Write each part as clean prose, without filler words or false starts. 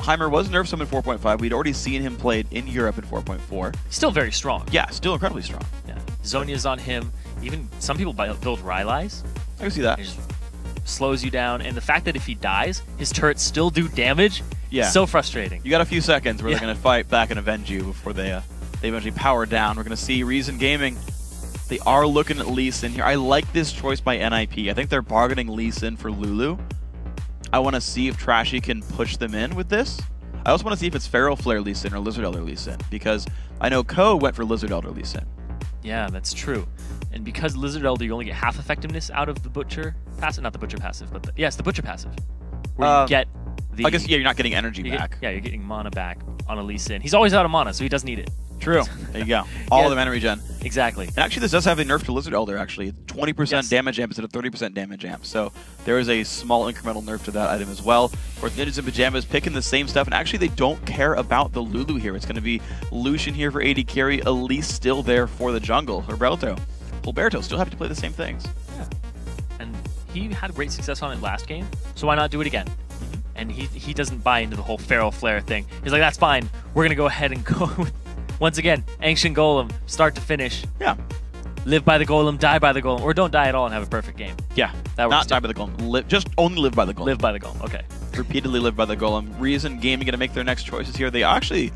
Heimer was nerfed some in 4.5. We'd already seen him played in Europe in 4.4. Still very strong. Yeah, still incredibly strong. Yeah. Zhonya's on him. Even some people build Rylai's. I can see that. It just slows you down. And the fact that if he dies, his turrets still do damage, so frustrating. You got a few seconds where they're going to fight back and avenge you before they eventually power down. We're going to see Reason Gaming. They are looking at Lee Sin here. I like this choice by NIP. I think they're bargaining Lee Sin for Lulu. I want to see if Trashy can push them in with this. I also want to see if it's Feral Flare Lee Sin or Lizard Elder Lee Sin, because I know Ko went for Lizard Elder Lee Sin. Yeah, that's true. And because Lizard Elder, you only get half effectiveness out of the Butcher passive. Not the Butcher passive, but the Butcher passive. Where you get the... I guess, yeah, you're not getting energy back. You're getting mana back on a Lee Sin. He's always out of mana, so he doesn't need it. True. There you go. All of them mana regen. Exactly. And actually, this does have a nerf to Lizard Elder, actually. 20% damage amp instead of 30% damage amp. So there is a small incremental nerf to that item as well. Of course, Ninjas in Pyjamas picking the same stuff. And actually, they don't care about the Lulu here. It's going to be Lucian here for AD carry. Elise still there for the jungle. Hilberto still happy to play the same things. Yeah. And he had great success on it last game, so why not do it again? And he doesn't buy into the whole Feral Flare thing. He's like, that's fine. We're going to go ahead and go with, once again, Ancient Golem, start to finish. Yeah. Live by the Golem, die by the Golem, or don't die at all and have a perfect game. Yeah. That Not die by the Golem. Just only live by the Golem. Live by the Golem, okay. Repeatedly live by the Golem. Reason Gaming going to make their next choices here. They actually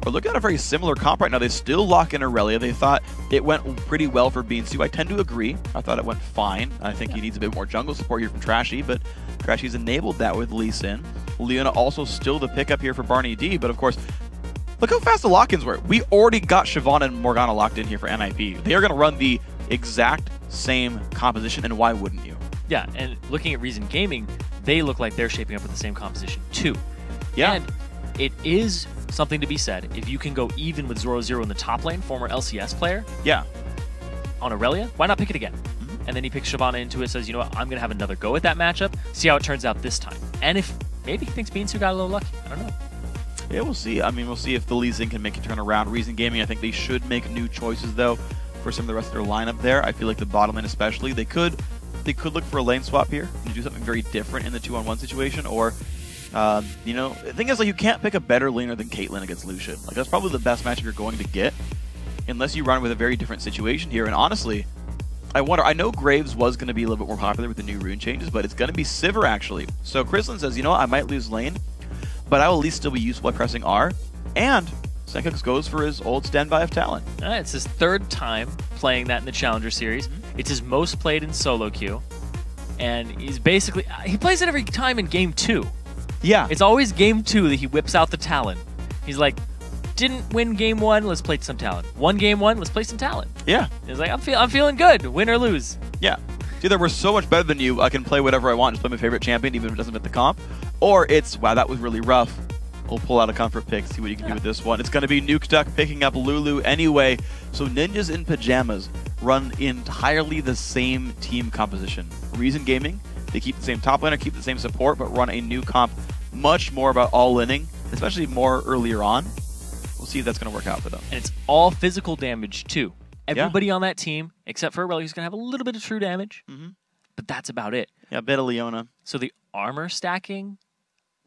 are looking at a very similar comp right now. They still lock in Aurelia. They thought it went pretty well for Beansu. I tend to agree. I thought it went fine. I think he needs a bit more jungle support here from Trashy, but Trashy's enabled that with Lee Sin. Leona also still the pickup here for Barney D, but of course, look how fast the lock-ins were. We already got Shyvana and Morgana locked in here for NIP. They are going to run the exact same composition, and why wouldn't you? Yeah, and looking at Reason Gaming, they look like they're shaping up with the same composition too. Yeah. And it is something to be said. If you can go even with Zoro in the top lane, former LCS player, on Aurelia, why not pick it again? And then he picks Shyvana into it, says, you know what, I'm going to have another go at that matchup, see how it turns out this time. And if maybe he thinks Beansu got a little lucky. I don't know. Yeah, we'll see. I mean, we'll see if the Lee Sin can make it turn around. Reason Gaming, I think they should make new choices, though, for some of the rest of their lineup there. I feel like the bottom lane especially, they could look for a lane swap here and do something very different in the 2-on-1 situation, or you know, the thing is, like, you can't pick a better laner than Caitlyn against Lucian. Like, that's probably the best matchup you're going to get, unless you run with a very different situation here. And honestly, I wonder, I know Graves was going to be a little bit more popular with the new rune changes, but it's going to be Sivir, actually. So Chrislin says, you know what, I might lose lane, but I will at least still be useful by pressing R. And Senkux goes for his old standby of Talon. It's his third time playing that in the Challenger Series. It's his most played in solo queue. And he's basically, he plays it every time in game 2. Yeah. It's always game 2 that he whips out the Talon. He's like, didn't win game 1, let's play some Talon. Won game 1, let's play some Talon. Yeah. He's like, I'm feeling good, win or lose. Yeah. It's either we're so much better than you, I can play whatever I want, just play my favorite champion, even if it doesn't fit the comp. Or it's, wow, that was really rough. We'll pull out a comfort pick, see what you can do with this one. It's going to be Nuke Duck picking up Lulu anyway. So Ninjas in Pyjamas run entirely the same team composition. Reason Gaming, they keep the same top laner, keep the same support, but run a new comp much more about all-inning, especially more earlier on. We'll see if that's going to work out for them. And it's all physical damage, too. Everybody on that team, except for Aurelia, is going to have a little bit of true damage, but that's about it. Yeah, a bit of Leona. So the armor stacking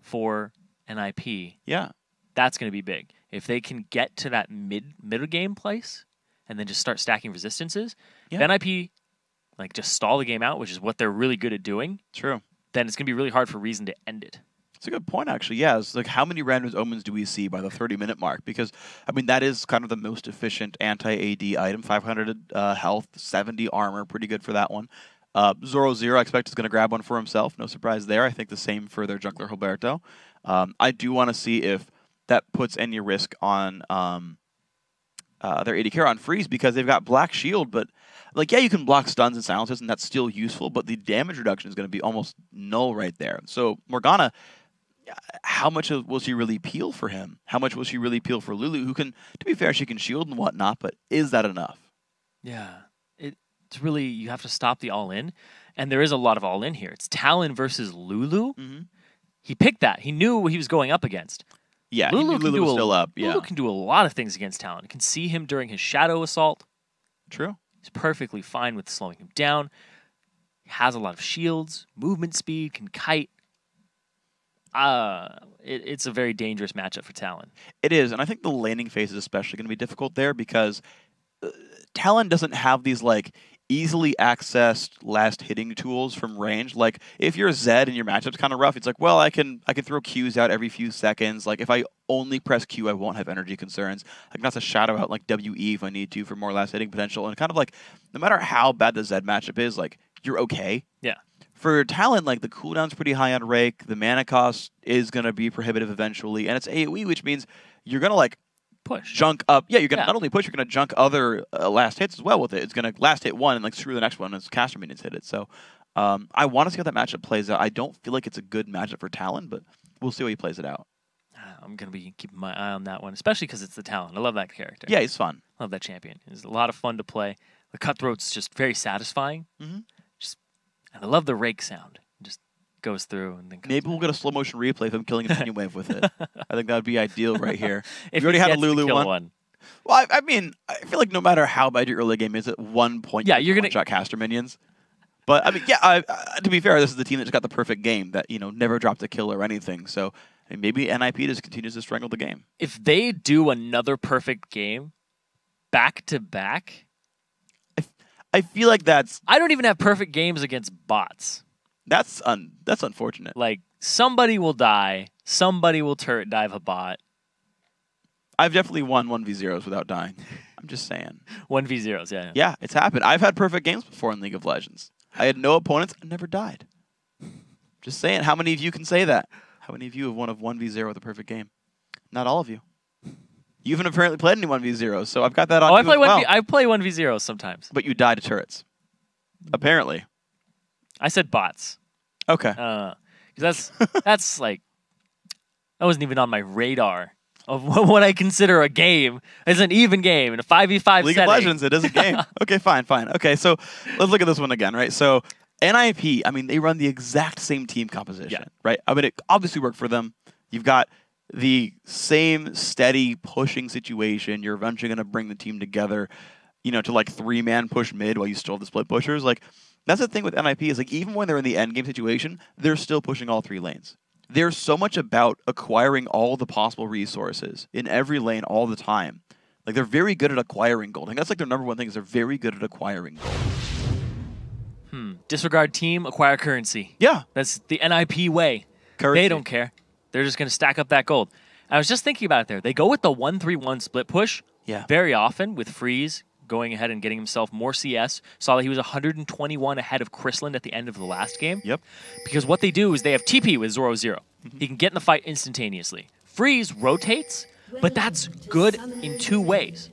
for NIP, that's going to be big. If they can get to that middle game place and then just start stacking resistances, if NIP like just stall the game out, which is what they're really good at doing, true, then it's going to be really hard for Reason to end it. That's a good point, actually. Yeah, it's like, how many Random's Omens do we see by the 30-minute mark? Because, I mean, that is kind of the most efficient anti-AD item. 500 health, 70 armor, pretty good for that one. Zoro I expect, is going to grab one for himself. No surprise there. I think the same for their jungler Hilberto. I do want to see if that puts any risk on their AD carry on Freeze, because they've got Black Shield, but, like, yeah, you can block stuns and silencers, and that's still useful, but the damage reduction is going to be almost null right there. So Morgana, how much will she really peel for him? How much will she really peel for Lulu, who can, to be fair, she can shield and whatnot, but is that enough? Yeah, it's really, you have to stop the all-in, and there is a lot of all-in here. It's Talon versus Lulu. He picked that. He knew what he was going up against. Yeah, Lulu was still up. Yeah. Lulu can do a lot of things against Talon. You can see him during his Shadow Assault. True. He's perfectly fine with slowing him down. He has a lot of shields, movement speed, can kite. it's a very dangerous matchup for Talon. It is, and I think the laning phase is especially going to be difficult there because Talon doesn't have these like easily accessed last hitting tools from range. Like if you're Zed and your matchup's kind of rough, it's like, well, I can throw Qs out every few seconds. Like if I only press Q, I won't have energy concerns. I can also shadow out like WE if I need to for more last hitting potential. And kind of like no matter how bad the Zed matchup is, like you're okay. Yeah. For Talon, like the cooldown's pretty high on Rake. The mana cost is gonna be prohibitive eventually, and it's AoE, which means you're gonna like junk up. Yeah, you're gonna not only push, you're gonna junk other last hits as well with it. It's gonna last hit one and like screw the next one as caster minions hit it. So I want to see how that matchup plays out. I don't feel like it's a good matchup for Talon, but we'll see how he plays it out. I'm gonna be keeping my eye on that one, especially because it's the Talon. I love that character. Yeah, he's fun. I love that champion. He's a lot of fun to play. The Cutthroat's just very satisfying. And I love the Rake sound. It just goes through and then comes Maybe we'll get a slow motion replay of him killing a minion wave with it. I think that would be ideal right here. If you already had a Lulu one. Well, I mean, I feel like no matter how bad your early game is, at one point you're gonna shot caster minions. But I mean, yeah. To be fair, this is the team that just got the perfect game that never dropped a kill or anything. So maybe NIP just continues to strangle the game. If they do another perfect game back to back. I feel like that's... I don't even have perfect games against bots. That's unfortunate. Like, somebody will die. Somebody will turret dive a bot. I've definitely won 1v0s without dying. I'm just saying. 1v0s, yeah. Yeah, it's happened. I've had perfect games before in League of Legends. I had no opponents and never died. Just saying. How many of you can say that? How many of you have won a 1v0 with a perfect game? Not all of you. You haven't apparently played any 1v0s, so I've got that on you as well. I play 1v0s sometimes. But you die to turrets. Apparently. I said bots. Okay. Because that's like... That wasn't even on my radar of what I consider a game. It's an even game in a 5v5 League of Legends, it is a game. Okay, fine. Okay, so let's look at this one again, right? So NIP, I mean, they run the exact same team composition, right? I mean, it obviously worked for them. You've got the same steady pushing situation. You're eventually going to bring the team together, to like 3-man push mid while you still have the split pushers. Like, that's the thing with NIP is like even when they're in the end game situation, they're still pushing all 3 lanes. There's so much about acquiring all the possible resources in every lane all the time. Like they're very good at acquiring gold. I think that's like their number one thing is they're very good at acquiring gold. Disregard team, acquire currency. Yeah. That's the NIP way. Currency. They don't care. They're just going to stack up that gold. I was just thinking about it there. They go with the 1-3-1 split push very often with Freeze going ahead and getting himself more CS. Saw that he was 121 ahead of Chrysland at the end of the last game. Yep. Because what they do is they have TP with Zoro Zero. He can get in the fight instantaneously. Freeze rotates, but that's good in 2 ways.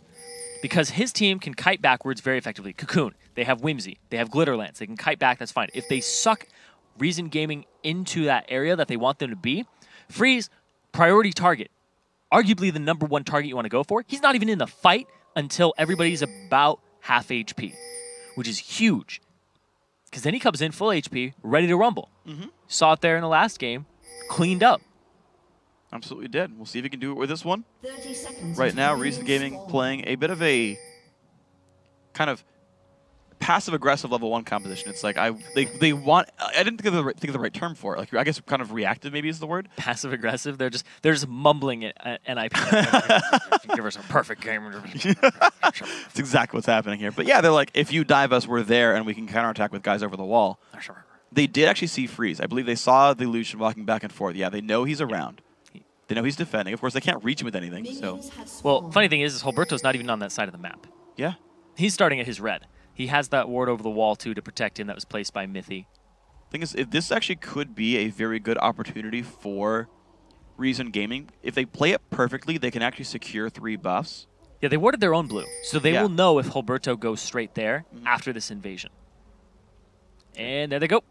Because his team can kite backwards very effectively. Cocoon, they have Whimsy, they have Glitterlance. They can kite back, that's fine. If they suck Reason Gaming into that area that they want them to be, Freeze, priority target. Arguably the #1 target you want to go for. He's not even in the fight until everybody's about half HP, which is huge. Because then he comes in full HP, ready to rumble. Saw it there in the last game, cleaned up. Absolutely did. We'll see if he can do it with this one. Right now, Reason Gaming playing a bit of a kind of passive-aggressive level 1 composition. It's like they want. I didn't think of the right term for it. Like I guess kind of reactive maybe is the word. Passive-aggressive. They're just mumbling it at NIP. Give us a perfect game. That's exactly what's happening here. But yeah, they're like, if you dive us, we're there, and we can counterattack with guys over the wall. They did actually see Freeze. I believe they saw the Lucian walking back and forth. Yeah, they know he's around. They know he's defending. Of course, they can't reach him with anything. So, well, funny thing is Holberto's not even on that side of the map. Yeah, he's starting at his red. He has that ward over the wall, too, to protect him that was placed by Mithy. Thing is, if this actually could be a very good opportunity for Reason Gaming. If they play it perfectly, they can actually secure 3 buffs. Yeah, they warded their own blue, so they will know if Holberto goes straight there after this invasion. And there they go.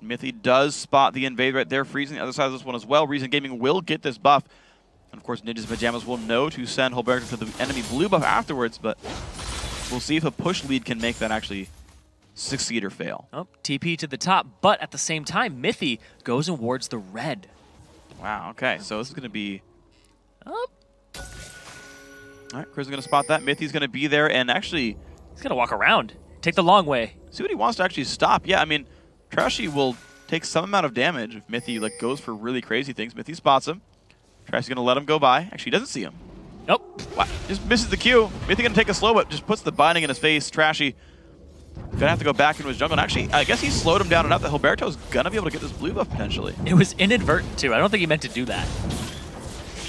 Mithy does spot the invade right there, freezing the other side of this one as well. Reason Gaming will get this buff. And, of course, Ninjas Pyjamas will know to send Holberto to the enemy blue buff afterwards, but we'll see if a push lead can make that actually succeed or fail. Oh, TP to the top, but at the same time, Mithy goes and wards the red. Wow, okay, so this is going to be... Oh. All right, Chris is going to spot that. Mithy's going to be there, and actually... He's going to walk around. Take the long way. See what he wants to actually stop. Yeah, I mean, Trashy will takes some amount of damage if Mithy like goes for really crazy things. Mithy spots him. Trashy's going to let him go by. Actually, he doesn't see him. Nope. Wow. Just misses the Q. Mithy going to take a slow, but just puts the binding in his face. Trashy going to have to go back into his jungle. And actually, I guess he slowed him down enough that Gilberto's going to be able to get this blue buff potentially. It was inadvertent, too. I don't think he meant to do that.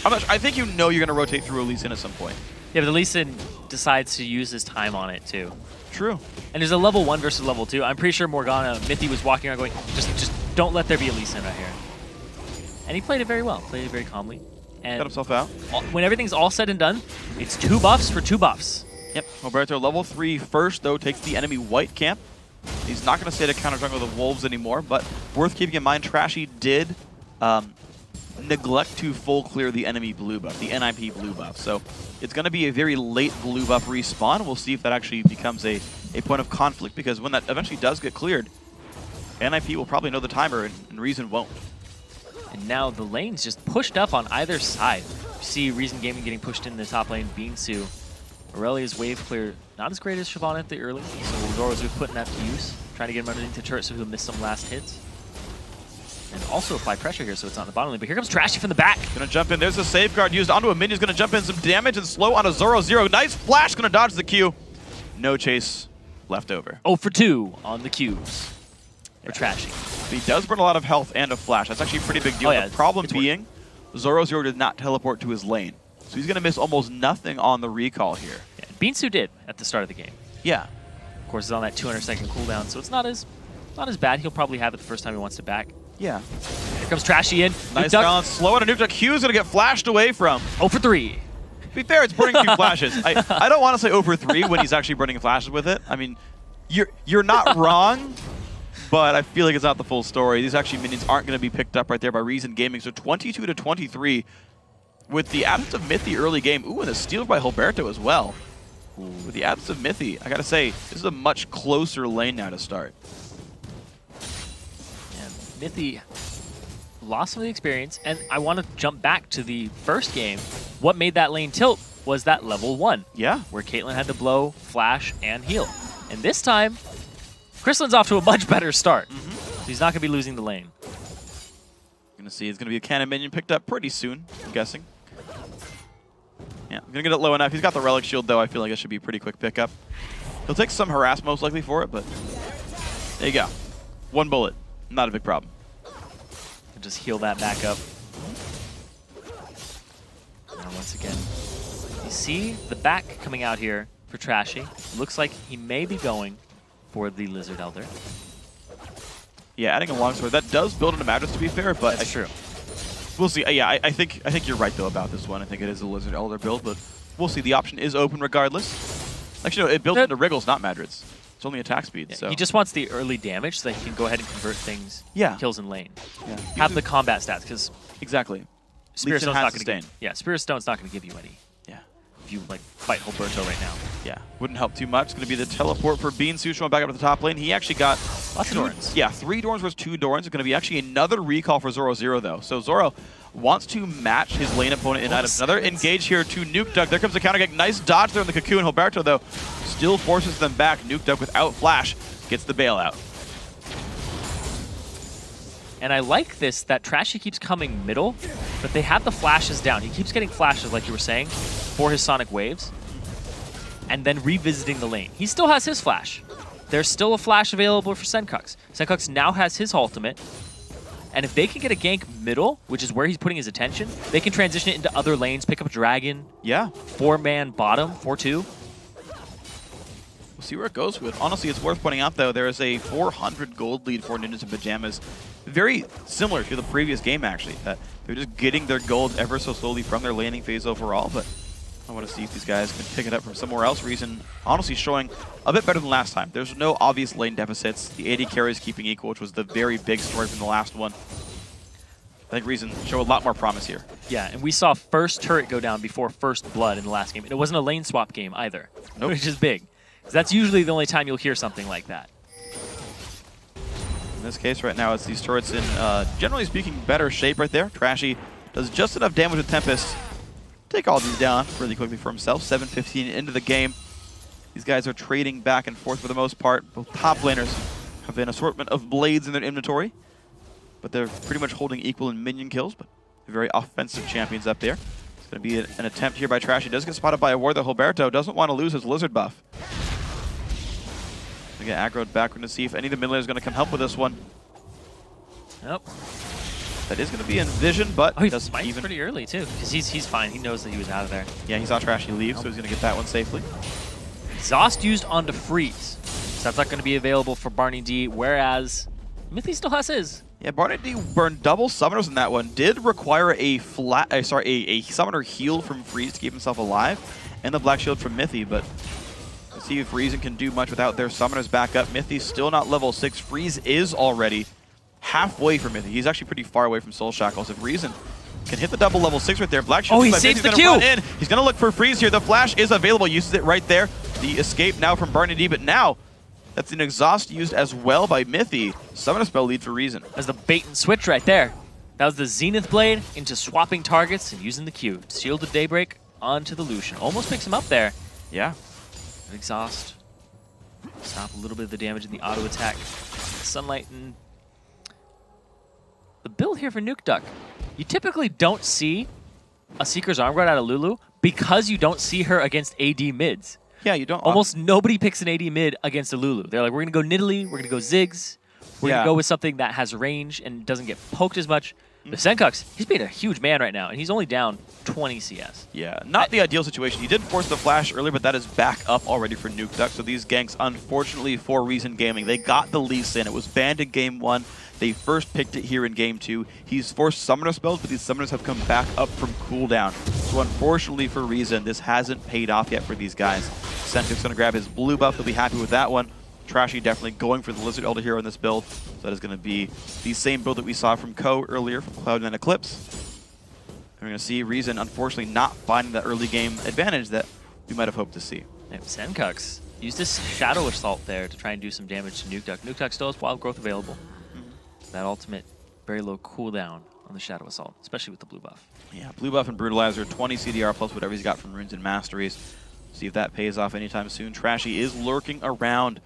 I'm not sure. I think you know you're going to rotate through a Lee Sin at some point. Yeah, but the Lee Sin decides to use his time on it, too. True. And there's a level 1 versus level 2. I'm pretty sure Morgana, Mithy was walking around going, just don't let there be a Lee Sin right here. And he played it very well. Played it very calmly. And got himself out. When everything's all said and done, it's 2 buffs for 2 buffs. Yep. Gilberto level 3 first, though, takes the enemy white camp. He's not going to stay to counter jungle the Wolves anymore, but worth keeping in mind, Trashy did neglect to full clear the enemy blue buff, the NIP blue buff. So it's going to be a very late blue buff respawn. We'll see if that actually becomes a point of conflict, because when that eventually does get cleared, NIP will probably know the timer and Reason won't. And now the lane's just pushed up on either side. You see Reason Gaming getting pushed in the top lane, Beansu. Aurelia's wave clear, not as great as Siobhan at the early, so Zoro's putting that to use, trying to get him underneath the turret so he'll miss some last hits. And also apply pressure here so it's not in the bottom lane, but here comes Trashy from the back. Gonna jump in, there's a safeguard used onto a minion's gonna jump in some damage and slow on a Zoro. Nice flash, gonna dodge the Q. No chase left over. 0 for 2 on the Qs for Trashy. He does burn a lot of health and a flash. That's actually a pretty big deal. The problem being, Zoro did not teleport to his lane. So he's going to miss almost nothing on the recall here. Yeah, Beansu did at the start of the game. Yeah. Of course, it's on that 200-second cooldown, so it's not as bad. He'll probably have it the first time he wants to back. Yeah. Here comes Trashy in. Nice balance. Slow on a nuke duck. Q's going to get flashed away from. 0 for 3. To be fair, it's burning 2 flashes. I don't want to say 0 for 3 when he's actually burning flashes with it. I mean, you're not wrong, but I feel like it's not the full story. These actually minions aren't going to be picked up right there by Reason Gaming. So 22 to 23. With the absence of Mithy early game, ooh, and a steal by Gilberto as well. Ooh, with the absence of Mithy, I gotta say, this is a much closer lane now to start. And Mithy lost some of the experience, and I want to jump back to the first game. What made that lane tilt was that level 1. Yeah. Where Caitlyn had to blow, flash, and heal. And this time, Crystallin's off to a much better start. So he's not gonna be losing the lane. Gonna see, it's gonna be a cannon minion picked up pretty soon, I'm guessing. Yeah, I'm gonna get it low enough. He's got the relic shield though. I feel like it should be a pretty quick pickup. He'll take some harass most likely for it, but there you go. 1 bullet, not a big problem. Just heal that back up. And once again, you see the back coming out here for Trashy. Looks like he may be going for the Lizard Elder. Yeah, adding a longsword, that does build into Madras to be fair, but that's true. We'll see. Yeah, I think you're right though about this one. I think it is a Lizard Elder build, but we'll see. The option is open regardless. Actually, no, it built into Wriggles, not Madras. It's only attack speed. Yeah, so he just wants the early damage so that he can go ahead and convert things. Yeah. Kills in lane. Yeah. Have the combat stats because exactly. Spirit Stone's not going to give. Yeah, Spirit Stone's not going to give you any. Yeah. If you like fight Gilberto right now. Yeah, wouldn't help too much. It's going to be the teleport for Beansu showing back up to the top lane. He actually got lots of Dorans. Yeah, 3 Dorans versus 2 Dorans. It's going to be actually another recall for Zoro though. So Zoro wants to match his lane opponent in items. Another engage here to Nuke Duck. There comes the counter gank. Nice dodge there in the cocoon. Gilberto though still forces them back. Nuke Duck without flash gets the bailout. And I like this, that Trashy keeps coming middle, but they have the flashes down. He keeps getting flashes, like you were saying, for his Sonic Waves, and then revisiting the lane. He still has his flash. There's still a flash available for Senkux. Senkux now has his ultimate, and if they can get a gank middle, which is where he's putting his attention, they can transition it into other lanes, pick up Dragon. Yeah. 4-man bottom, 4-2. We'll see where it goes with. Honestly, it's worth pointing out, though, there is a 400 gold lead for Ninjas in Pyjamas. Very similar to the previous game, actually. That they're just getting their gold ever so slowly from their laning phase overall, but I want to see if these guys can pick it up from somewhere else. Reason, honestly, showing a bit better than last time. There's no obvious lane deficits. The AD carries keeping equal, which was the very big story from the last one. I think Reason show a lot more promise here. Yeah, and we saw first turret go down before first blood in the last game. And it wasn't a lane swap game either, which is big. Because that's usually the only time you'll hear something like that. In this case right now, it's these turrets in, generally speaking, better shape right there. Trashy does just enough damage with Tempest. Take all these down really quickly for himself. 7:15 into the game. These guys are trading back and forth for the most part. Both top laners have an assortment of blades in their inventory. but they're pretty much holding equal in minion kills, but very offensive champions up there. It's going to be an attempt here by Trash. He does get spotted by a ward, though. Gilberto doesn't want to lose his lizard buff. They get aggroed backward to see if any of the mid laners is going to come help with this one. Nope. That is going to be Envision, but he smites even pretty early too, because he's fine. He knows that he was out of there. Yeah, he saw Trashy leave, so he's going to get that one safely. Exhaust used onto Freeze. So that's not going to be available for Barney D, whereas Mithy still has his. Yeah, Barney D burned double summoners in that one. Did require a summoner heal from Freeze to keep himself alive, and the Black Shield from Mithy, but let's see if Reason can do much without their summoners back up. Mithy's still not level 6. Freeze is already halfway from Mithy. He's actually pretty far away from Soul Shackles. If Reason can hit the double level 6 right there, Black Shield. Oh, he saves the Q! He's going to look for Freeze here. The flash is available. Uses it right there. The escape now from Barney D, but now that's an exhaust used as well by Mithy. Summoner spell lead for Reason. That's the bait and switch right there. That was the Zenith Blade into swapping targets and using the Q. Shielded Daybreak onto the Lucian. Almost picks him up there. Yeah. Exhaust. Stop a little bit of the damage in the auto attack. Sunlight and the build here for Nuke Duck. You typically don't see a Seeker's Arm Guard out of Lulu because you don't see her against AD mids. Yeah, you don't. Almost nobody picks an AD mid against a Lulu. They're like, we're going to go Nidalee, we're going to go Ziggs, we're going to go with something that has range and doesn't get poked as much. But Senkux, he's being a huge man right now, and he's only down 20 CS. Yeah, not the ideal situation. He did force the flash earlier, but that is back up already for Nuke Duck. So these ganks, unfortunately for Reason Gaming, they got the Lee Sin. It was banned in Game 1. They first picked it here in Game 2. He's forced summoner spells, but these summoners have come back up from cooldown. So unfortunately for Reason, this hasn't paid off yet for these guys. Senkux going to grab his blue buff. He'll be happy with that one. Trashy definitely going for the Lizard Elder here in this build. So that is going to be the same build that we saw from Ko earlier from Cloud and Eclipse. We're going to see Reason, unfortunately, not finding that early game advantage that we might have hoped to see. And Senkux used this Shadow Assault there to try and do some damage to Nuke Duck. Nuke Duck still has Wild Growth available. That ultimate, very low cooldown on the Shadow Assault, especially with the blue buff. Yeah, blue buff and Brutalizer, 20 CDR plus whatever he's got from Runes and Masteries. See if that pays off anytime soon. Trashy is lurking around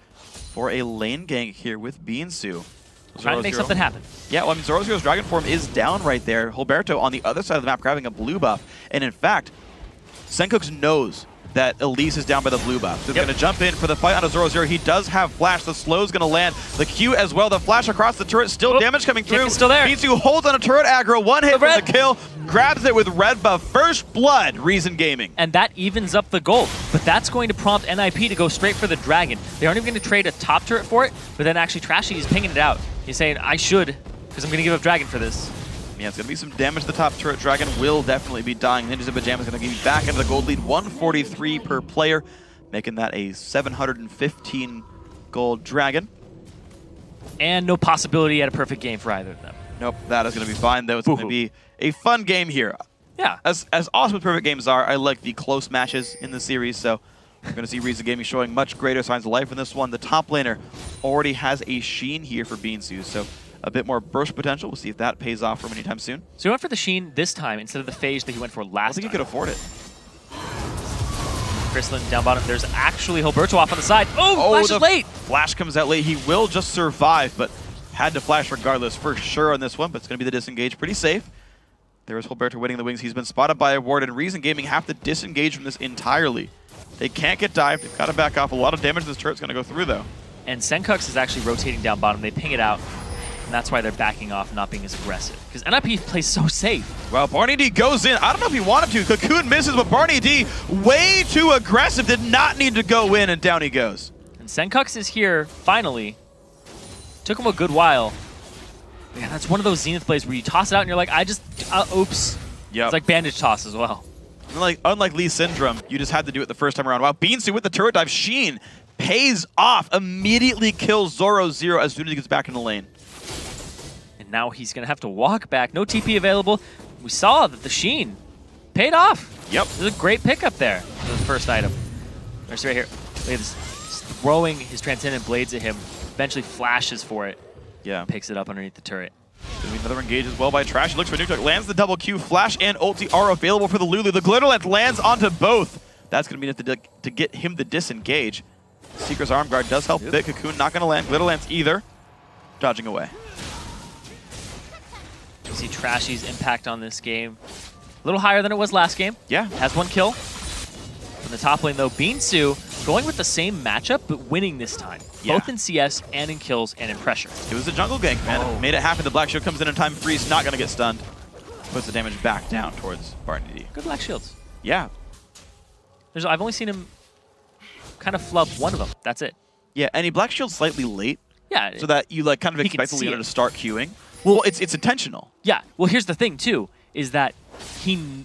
for a lane gank here with Beansu. Trying to make something happen. Yeah, well, I mean, Zorozero's Dragon Form is down right there. Gilberto on the other side of the map grabbing a blue buff. And in fact, Senkux knows that Elise is down by the blue buff. So they're going to jump in for the fight on a Zorozero. He does have flash. The slow's going to land. The Q as well. The flash across the turret. Still damage coming through. Still there. Beansu holds on a turret aggro. One hit for the kill. Grabs it with red buff. First blood, Reason Gaming. And that evens up the gold. But that's going to prompt NIP to go straight for the dragon. They aren't even going to trade a top turret for it. But then actually Trashy is pinging it out. He's saying, I should, because I'm going to give up dragon for this. Yeah, it's going to be some damage to the top turret. Dragon will definitely be dying. Ninjas in Pyjamas going to give you back into the gold lead. 143 per player, making that a 715 gold Dragon. And no possibility at a perfect game for either of them. Nope, that is going to be fine, though. It's going to be a fun game here. Yeah. As awesome as perfect games are, I like the close matches in the series, so we're going to see Reason Gaming showing much greater signs of life in this one. The top laner already has a Sheen here for Beansu, so a bit more burst potential. We'll see if that pays off for him anytime soon. So he went for the Sheen this time instead of the Phage that he went for last time. I think he could afford it. Chrislin down bottom. There's actually Gilberto off on the side. Oh, flash is late. Flash comes out late. He will just survive, but had to flash regardless for sure on this one, but it's going to be the disengage. Pretty safe. There is Gilberto winning the wings. He's been spotted by a ward, and Reason Gaming have to disengage from this entirely. They can't get dived. They've got to back off. A lot of damage this turret's going to go through, though. And Senkux is actually rotating down bottom. They ping it out. And that's why they're backing off, not being as aggressive. Because NIP plays so safe. Well, Barney D goes in. I don't know if he wanted to. Cocoon misses, but Barney D, way too aggressive, did not need to go in, and down he goes. And Senkux is here, finally. Took him a good while. Yeah, that's one of those Zenith plays where you toss it out and you're like, oops. Yep. It's like bandage toss as well. Unlike Lee Syndrome, you just had to do it the first time around. Wow, Beansu with the turret dive. Sheen pays off, immediately kills Zorozero as soon as he gets back in the lane. And now he's going to have to walk back. No TP available. We saw that the Sheen paid off. Yep. It was a great pickup there for the first item. There's right here. Look at this. Just throwing his Transcendent Blades at him. Eventually flashes for it. Yeah. Picks it up underneath the turret. Gonna be another engage as well by Trash. He looks for Nuke Duck. Lands the double Q. Flash and ulti are available for the Lulu. The Glitter Lance lands onto both. That's going to be enough to get him to disengage. Seeker's Arm Guard does help a bit. Cocoon not going to land. Glitter Lance either. Dodging away. You see Trashy's impact on this game. A little higher than it was last game. Yeah. Has 1 kill. In the top lane, though, Beansu going with the same matchup, but winning this time. Yeah. Both in CS and in kills and in pressure. It was a jungle gank, man. Oh. Made it happen. The Black Shield comes in time. Freeze, not going to get stunned. Puts the damage back down towards Barney D. Good Black Shields. Yeah. I've only seen him kind of flub one of them. That's it. Yeah, and he Black Shield slightly late. Yeah. So that you like kind of expect the leader to start queuing. Well, it's intentional. Yeah. Well, here's the thing, too, is that he...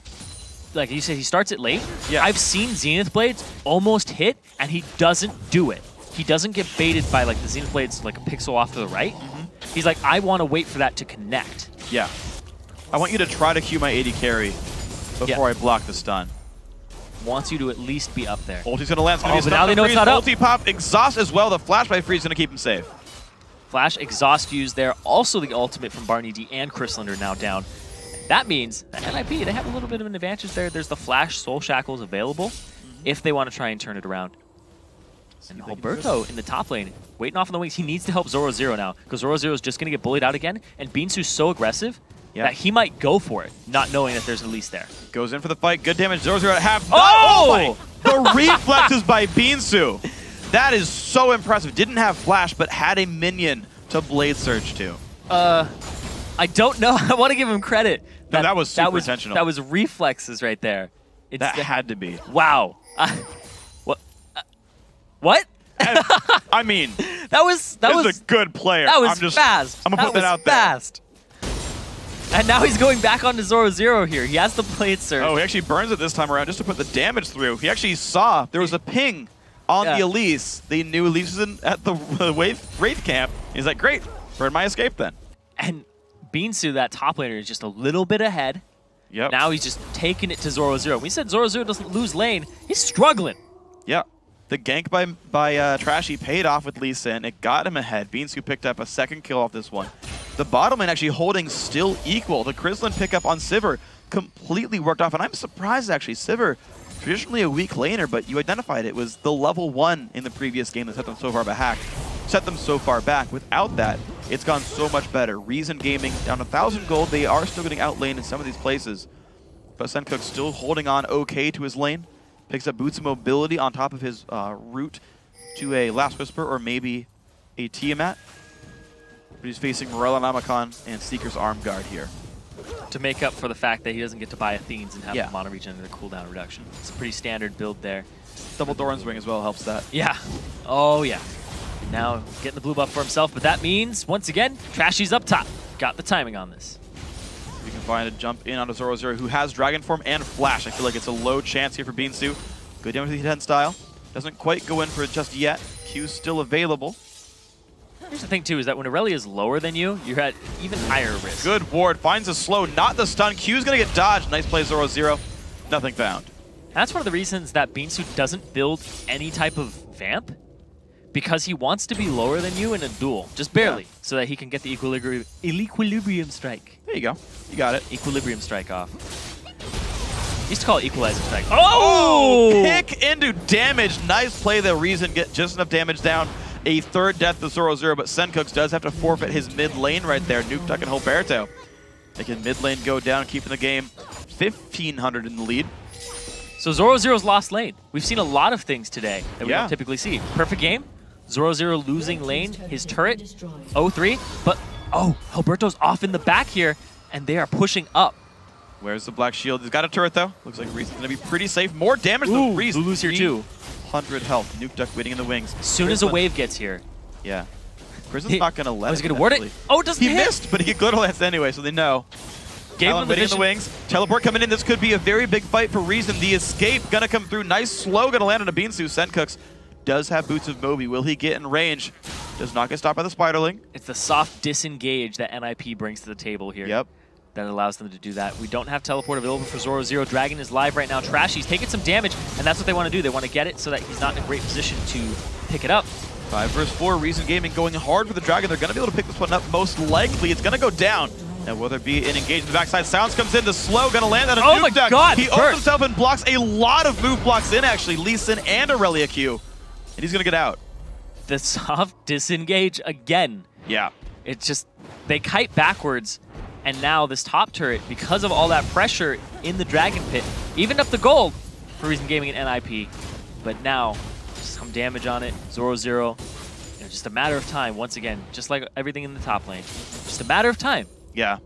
Like you said, he starts it late. Yeah. I've seen Zenith Blades almost hit, and he doesn't do it. He doesn't get baited by like the Zenith Blades like a pixel off to the right. He's like, I want to wait for that to connect. Yeah. I want you to try to queue my AD carry before I block the stun. Wants you to at least be up there. Ulti's going to land. But now they know it's not up. Ulti pop, exhaust as well. The flash by Freeze is going to keep him safe. Flash, exhaust fuse there. Also the ultimate from Barney D and Chrysler now down. That means that NIP, they have a little bit of an advantage there. There's the Flash Soul Shackles available if they want to try and turn it around. And Alberto in the top lane, waiting off on the wings. He needs to help Zoro now, because Zoro is just going to get bullied out again, and Beansu's so aggressive that he might go for it, not knowing that there's an Elise there. Goes in for the fight. Good damage. Zoro at half. Oh! The reflexes by Beansu. That is so impressive. Didn't have Flash, but had a minion to Blade Surge to. I don't know. I want to give him credit. No, that was super intentional. That was reflexes right there. That had to be. Wow. What? What? I mean, that was a good player. That was fast. I'm gonna put that out fast. There. And now he's going back onto Zoro here. He has the Blade Surge. Oh, he actually burns it this time around just to put the damage through. He actually saw there was a ping on the Elise. They knew Elise was at the Wraith camp. He's like, great, burn my escape then. And Beansu, that top laner, is just a little bit ahead. Yep. Now he's just taking it to Zoro. We said Zoro doesn't lose lane. He's struggling. Yeah. The gank by Trashy paid off with Lee Sin. It got him ahead. Beansu picked up a 2nd kill off this one. The bottom lane actually holding still equal. The Crislin pickup on Sivir completely worked off. And I'm surprised, actually. Sivir, traditionally a weak laner, but you identified it was the level 1 in the previous game that set them so far back. Without that, it's gone so much better. Reason Gaming down 1,000 gold. They are still getting outlaned in some of these places. But Sencook still holding on okay to his lane. Picks up Boots of Mobility on top of his route to a Last Whisper or maybe a Tiamat. But he's facing Morella Namacon and Seeker's Arm Guard here. To make up for the fact that he doesn't get to buy Athenes and have the Mana Regen and the cooldown reduction. It's a pretty standard build there. Double Doran's Ring as well helps that. Yeah. Oh, yeah. Now getting the blue buff for himself, but that means, once again, Trashy's up top. Got the timing on this. You can find a jump in onto Zoro, who has Dragon Form and Flash. I feel like it's a low chance here for Beansu. Good damage with the hit style. Doesn't quite go in for it just yet. Q's still available. Here's the thing, too, is that when Aurelia is lower than you, you're at even higher risk. Good ward. Finds a slow, not the stun. Q's going to get dodged. Nice play, Zoro. Nothing found. That's one of the reasons that Beansu doesn't build any type of vamp, because he wants to be lower than you in a duel, just barely, so that he can get the equilibrium strike. There you go. You got it. Equilibrium strike off. Used to call it equalizer strike. Oh! Pick into damage. Nice play. The Reason get just enough damage down. A 3rd death to Zoro, but Sencooks does have to forfeit his mid lane right there. Nuke Duck and Hilberto. Making mid lane go down, keeping the game 1,500 in the lead. So Zoro's lost lane. We've seen a lot of things today that we don't typically see. Perfect game. Zoro losing lane, his turret, 0-3, but Alberto's off in the back here, and they are pushing up. Where's the Black Shield? He's got a turret, though. Looks like Reese's going to be pretty safe. More damage than Reese. Lulu's here, too. 100 health. Nuke Duck waiting in the wings. As soon as a wave gets here. Yeah. Prison's not going to let it. He's going to ward it. Oh, it doesn't hit. He missed, but he glitter lance anyway, so they know. Gave him waiting in the wings. Teleport coming in. This could be a very big fight for Reason. The escape going to come through. Nice slow. Going to land on a Beansu. Sencooks does have Boots of Moby. Will he get in range? Does not get stopped by the Spiderling. It's the soft disengage that NIP brings to the table here. Yep. That allows them to do that. We don't have teleport available for Zoro. Dragon is live right now. Trashy's taking some damage, and that's what they want to do. They want to get it so that he's not in a great position to pick it up. 5 versus 4. Reason Gaming going hard for the Dragon. They're going to be able to pick this one up. Most likely, it's going to go down. And will there be an engage in the backside? Sounds comes in. The slow going to land on a nuke duck. God, he opens himself and blocks a lot of move blocks in, actually. Lee Sin and Aurelia Q. And he's going to get out. The soft disengage again. Yeah. It's just, they kite backwards, And now this top turret, because of all that pressure in the Dragon Pit, evened up the gold for Reason Gaming and NIP. But now, some damage on it, 0-0. Just a matter of time, once again, just like everything in the top lane. Just a matter of time. Yeah.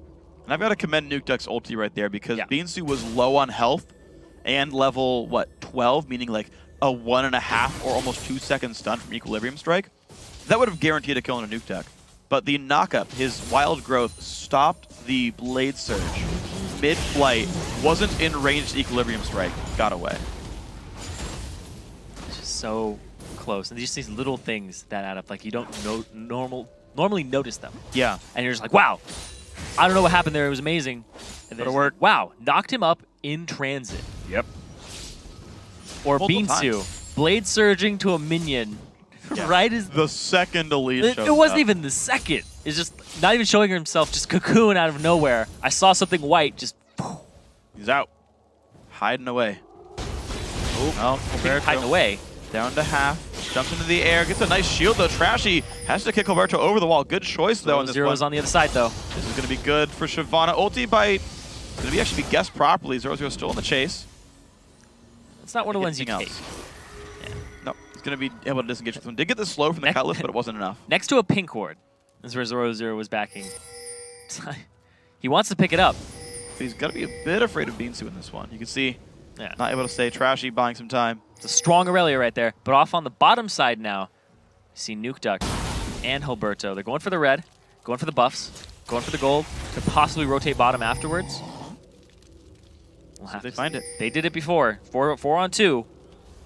And I've got to commend Nukeduck's ulti right there because Beansu was low on health and level, what, 12, meaning like a 1.5 or almost 2 second stun from Equilibrium Strike. That would have guaranteed a kill on a Nukeduck. But the knockup, his wild growth, stopped the Blade Surge. Mid-flight, wasn't in ranged Equilibrium Strike, got away. It's just so close. And just these little things that add up, like you don't normally notice them. Yeah. And you're just like, wow, I don't know what happened there, it was amazing. And then work. Wow, knocked him up in transit. Yep. Or Beansu, Blade Surging to a minion. Yeah. Right as the second Elite shows it wasn't up. even the second. It's just not even showing himself, just cocoon out of nowhere. I saw something white, just. He's out. Hiding away. Oh, well, hiding away. Down to half. Jumps into the air. Gets a nice shield, though. Trashy has to kick Alberto over the wall. Good choice, though, in this Zero's one. on the other side, though. This is going to be good for Shyvana. Ulti by... Going to be actually guessed properly. 0-0 still in the chase. It's not one of the ones you take. Yeah. No, he's going to be able to disengage with one. Did get the slow from the Cutlass, but it wasn't enough. Next to a pink ward. This is where 0-0 was backing. He wants to pick it up. But he's got to be a bit afraid of Beansu in this one. You can see, not able to stay. Trashy buying some time. It's a strong Aurelia right there. But off on the bottom side now, you see Nukeduck and Hilberto. They're going for the red, going for the buffs, going for the gold, to possibly rotate bottom afterwards. We'll have they find it. They did it before. 4 on 2.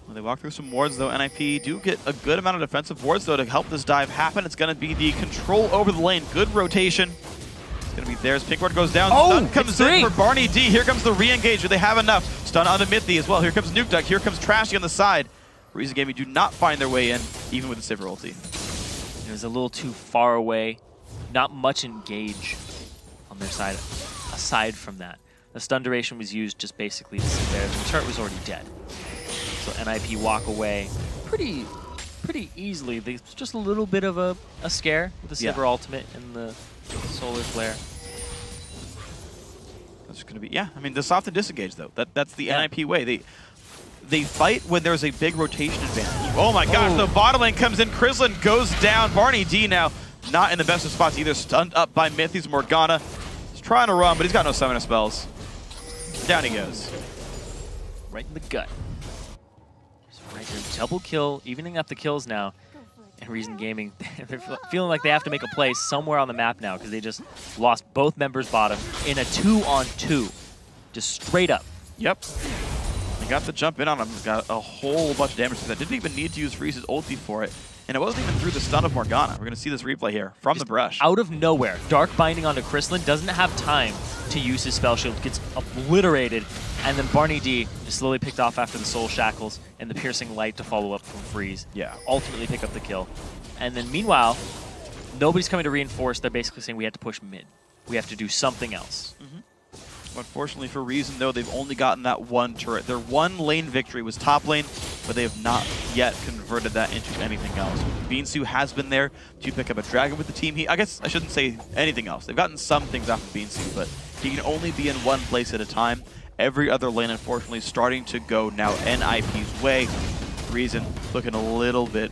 When they walk through some wards, though, NIP do get a good amount of defensive wards, though, to help this dive happen. It's going to be the control over the lane. Good rotation. It's going to be theirs. Pink ward goes down. Stun comes in for Barney D. Here comes the re-engage. Do they have enough? Stun onto Mithy as well. Here comes Nukeduck. Here comes Trashy on the side. Reason Gaming do not find their way in, even with the Sivir ulti. It was a little too far away. Not much engage on their side, aside from that. The stun duration was used just basically to sit there. The turret was already dead. So NIP walk away pretty easily. There's just a little bit of a scare with the Sivir ultimate and the Solar Flare. That's going to be, I mean, the soft and disengage, though. That's the NIP way. They fight when there's a big rotation advantage. Oh my gosh, the bottom lane comes in. Krislin goes down. Barney D now not in the best of spots either. Stunned up by Mythi's Morgana. He's trying to run, but he's got no summoner spells. Down he goes. Right in the gut. Just right there. Double kill, evening up the kills now. And Reason Gaming, they're feeling like they have to make a play somewhere on the map now because they just lost both members bottom in a 2-on-2. Just straight up. Yep. They got the jump in on him. Got a whole bunch of damage to that. Didn't even need to use Freeze's ulti for it. And it wasn't even through the stun of Morgana. We're going to see this replay here from the brush. Out of nowhere, Dark Binding onto Krislin, doesn't have time to use his spell shield, gets obliterated, and then Barney D is slowly picked off after the Soul Shackles and the Piercing Light to follow up from Freeze. Yeah. Ultimately pick up the kill. And then meanwhile, nobody's coming to reinforce. They're basically saying we have to push mid. We have to do something else. Unfortunately for Reason, though, they've only gotten that one turret. Their one lane victory was top lane, but they have not yet converted that into anything else. Beansu has been there to pick up a dragon with the team. I guess I shouldn't say anything else. They've gotten some things off of Beansu, but he can only be in one place at a time. Every other lane, unfortunately, starting to go now NIP's way. Reason looking a little bit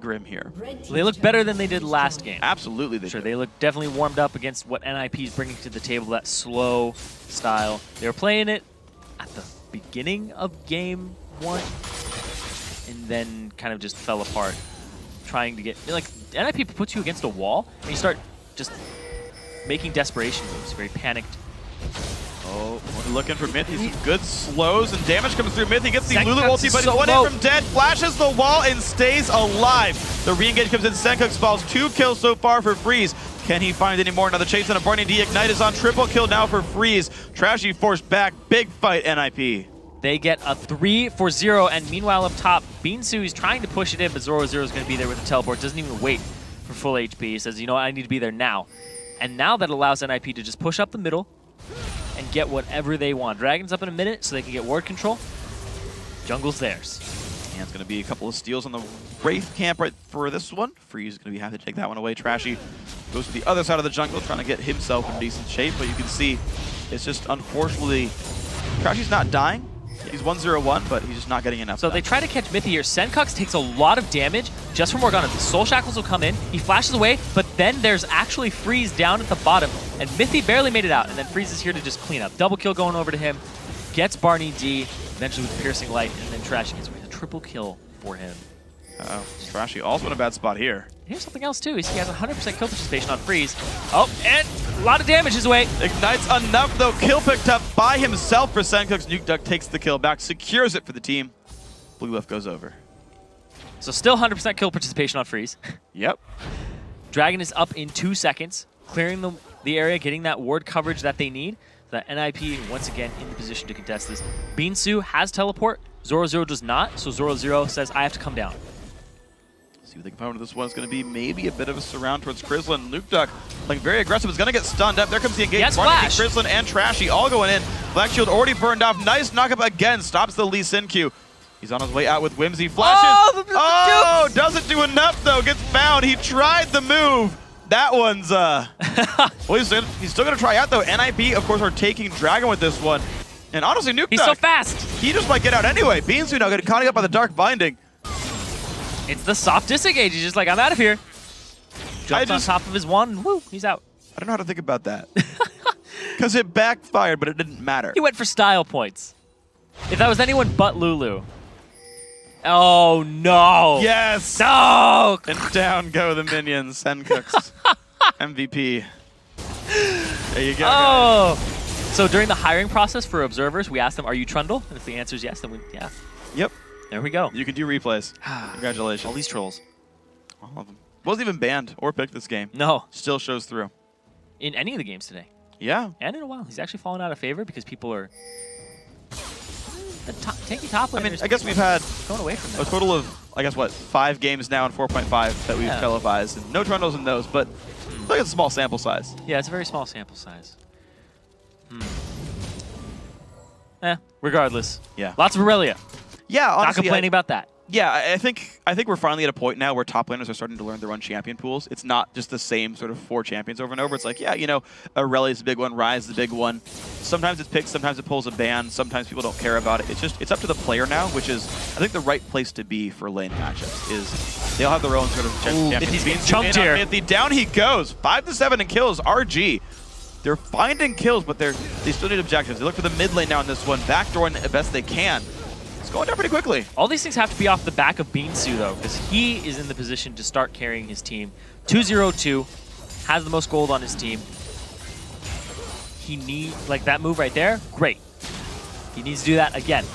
grim here. They look better than they did last game. Absolutely they do. They look definitely warmed up against what NIP is bringing to the table, that slow style. They were playing it at the beginning of game 1 and then kind of just fell apart. Trying to get, like, NIP puts you against a wall and you start just making desperation moves, very panicked. Oh, we're looking for Mythy. Some good slows and damage comes through. Mythy gets the Lulu ulti, but so he's one in from dead. Flashes the wall and stays alive. The re-engage comes in. Senkook falls. 2 kills so far for Freeze. Can he find any more? Another chase on a Barney D. Ignite is on. Triple kill now for Freeze. Trashy forced back. Big fight, NIP. They get a 3-0, and meanwhile up top, Beansu is trying to push it in, but 0-0 is going to be there with the teleport. Doesn't even wait for full HP. He says, you know what, I need to be there now. And now that allows NIP to just push up the middle and get whatever they want. Dragon's up in a minute, so they can get ward control. Jungle's theirs. And it's going to be a couple of steals on the Wraith camp right for this one. Freeze is going to be happy to take that one away. Trashy Goes to the other side of the jungle, trying to get himself in decent shape, but you can see it's just unfortunately Trashy's not dying. He's 1-0-1, but he's just not getting enough. So they try to catch Mithy here. Senkux takes a lot of damage just from Morgana. The Soul Shackles will come in. He flashes away, but then there's actually Freeze down at the bottom, and Mithy barely made it out, and then Freeze is here to just clean up. Double kill going over to him. Gets Barney D, eventually with Piercing Light, and then Trashy gets a triple kill for him. Uh-oh. Trashy also in a bad spot here. Here's something else, too. He has 100% kill participation on Freeze. Oh, and a lot of damage his way. Ignites enough, though. Kill picked up by himself for Senkux. Nuke Duck takes the kill back, secures it for the team. Blue Left goes over. So still 100% kill participation on Freeze. Yep. Dragon is up in 2 seconds, clearing the area, getting that ward coverage that they need. That NIP, once again, in the position to contest this. Beansu has teleport. Zoro does not, so Zoro says, I have to come down. See what they can find with this one. It's going to be maybe a bit of a surround towards Krislin. Nuke Duck playing very aggressive. Is going to get stunned up. There comes the engage. Yes, Flash. Krislin and Trashy all going in. Black Shield already burned off. Nice knockup again. Stops the Lee Sin Q. He's on his way out with Whimsy. Flashes. Oh, doesn't do enough, though. Gets found. He tried the move. That one's, well, he's still going to try out, though. NIP, of course, are taking Dragon with this one. And honestly, Nuke Duck. He's so fast. He just might get out anyway. Beansu now getting caught up by the Dark Binding. It's the soft disengage. He's just like, I'm out of here. Jumps on top of his wand. Woo, he's out. I don't know how to think about that. Because it backfired, but it didn't matter. He went for style points. If that was anyone but Lulu. Oh, no. Yes. No. And down go the minions. Senkux. MVP. There you go, Oh. Guys. So during the hiring process for observers, we asked them, are you Trundle? And if the answer is yes, then yeah. Yep. There we go. You can do replays. Congratulations. All these trolls. All of them. Wasn't even banned or picked this game. No. Still shows through. In any of the games today. Yeah. And in a while. He's actually fallen out of favor because people are... tanky top laners. I mean, I guess we've had going away from that. a total of, I guess, what, 5 games now in 4.5 that we've televised. And no Trundles in those, but look at the small sample size. Yeah, it's a very small sample size. Regardless. Yeah. Lots of Aurelia. Yeah, honestly, not complaining about that. Yeah, I think we're finally at a point now where top laners are starting to learn their own champion pools. It's not just the same sort of 4 champions over and over. It's like, yeah, you know, Aurelia's the big one, Ryze the big one. Sometimes it's picked, sometimes it pulls a ban, sometimes people don't care about it. It's up to the player now, which is, I think, the right place to be for lane matchups. Is they all have their own sort of champions. He's being chunked here. Down he goes, 5-7 in kills. RG. They're finding kills, but they still need objectives. They look for the mid lane now in this one, backdooring the best they can. It's going down pretty quickly. All these things have to be off the back of Beansu, though, because he is in the position to start carrying his team. 2-0-2, has the most gold on his team. He needs, like that move right there, great. He needs to do that again.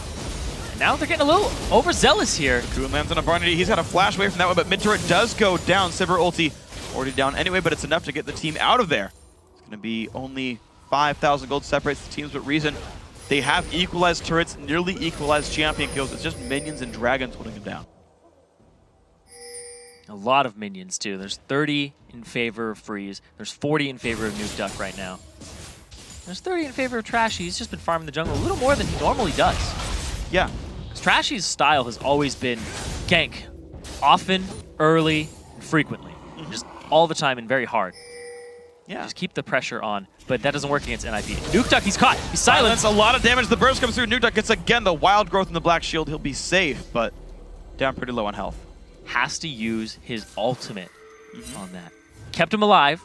And now they're getting a little overzealous here. Kuhn lands on a Barney. He's got a flash away from that one, but mid turret does go down. Sivir ulti already down anyway, but it's enough to get the team out of there. It's going to be only 5,000 gold separates the teams, but reason they have equalized turrets, nearly equalized champion kills. It's just minions and dragons holding them down. A lot of minions, too. There's 30 in favor of Freeze. There's 40 in favor of Nuke Duck right now. There's 30 in favor of Trashy. He's just been farming the jungle a little more than he normally does. Yeah. Because Trashy's style has always been gank. Often, early, and frequently. Just all the time and very hard. Yeah. Just keep the pressure on. But that doesn't work against NIP. Nuke Duck, he's caught. He's silenced. That's a lot of damage. The burst comes through. Nuke Duck gets again the wild growth in the black shield. He'll be safe, but down pretty low on health. Has to use his ultimate on that. Kept him alive.